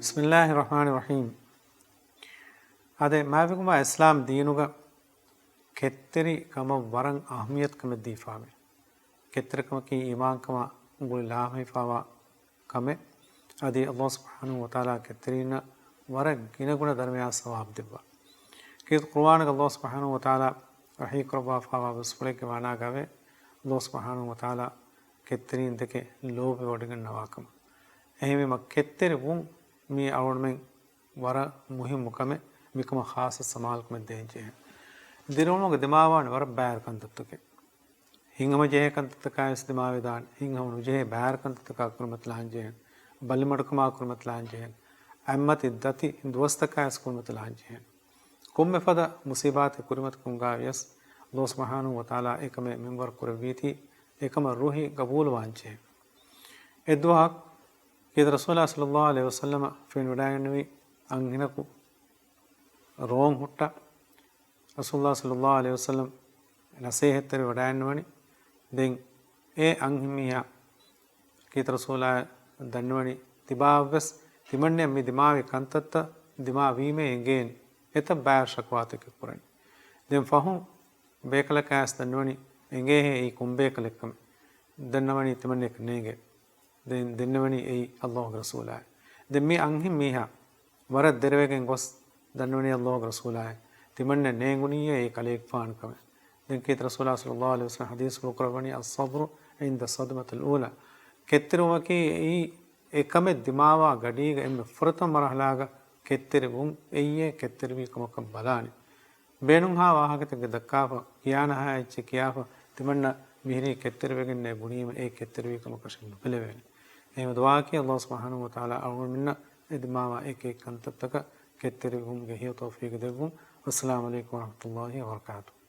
बिस्मिल्लाहिर्रहमानिर्रहीम। अदे माविकुमा इस्लाम दीनुगा केत्तरी कम वरं अहमियत कम दीफावे केत्तर कम की ईमान कमा गुल लाभ है फावा कमे अदे अल्लाह सुब्हानहु व तआला केत्तरीना वर गिन गुण दरमिया सवाब दिब्बा कि कुरान अल्लाह सुब्हानहु व तआला वही करवा फावा बसपले के वाना गावे अल्लाह सुब्हानहु व तआला केत्तरीन देके लोभ वडगन नवाकम एहिमे मक्केत्तर वुं मी आवड़ में वरा मुहिम मुकमे मिकम खास समाल में देंचे हैं दिरों के दिमावान वर बैर कंतत के हिंगम जे कंतत का इस दिमाविदान हिंगम जे बैर कंतत का कुरमत लांजे हैं बलिमड़कमा कुरमत लांजे हैं अहमत इद्दती दोस्त का इस कुरमत लांजे हैं कुम में फदा मुसीबात कुरमत कुंगा यस अल्लाह सुब्हानहु व तआला एकम मिंबर कुरवी थी एकम रूही कबूल वांचे हैं इद्वा कि रसूलुल्लाह सल्लल्लाहु अलैहि वसल्लम फिन वडायनवी अंगिनकु रोम हुट्टा रसूलुल्लाह सल्लल्लाहु अलैहि वसल्लम नसीहत वडायनवनी दें ए अंगिमिया कि रसूलुल्लाह दन्वनी तिबावस तिमन्ने मि दिमावे कंतत दिमावी में एंगेन एत बैर शकवात के पुरन दें फहु बेकल कास दन्वनी एंगे है ई कुंबेकलकम दन्वनी तिमन्ने कनेगे दिनवनी ए अल्लाह रसूल है दिम्मी अंगी मीहा वरद दरवेगें गोस दनवनी अल्लाह रसूल है तिमन्ने नेंगुनी ये एक अलेक फान कमे दिन की रसूलुल्लाह सल्लल्लाहु अलैहि वसल्लम हदीस को करवनी अस्सब्र इंद सदमतुल ऊला केत्तिरुवा की ई एकमे दिमावा गडीग एम फुरत मरहलागा केत्तिर वुं एये केत्तिर भी कम कम बलानी बेनुहा वाहक तक दक्काफ कियाना है इच्छ कियाफ तिमन्ना मिहरी केत्तिर वेगन ने बुनी में एक केत्तिर भी कम कशन पलेवेनी एम दुआ की अल्लाह सुब्हानहु व तआला और मिन्ना इदमावा एक एक कंत तक केत्तिर वुं गे हियो तौफीक देवुं अस्सलामु अलैकुम व रहमतुल्लाहि व बरकातुहू।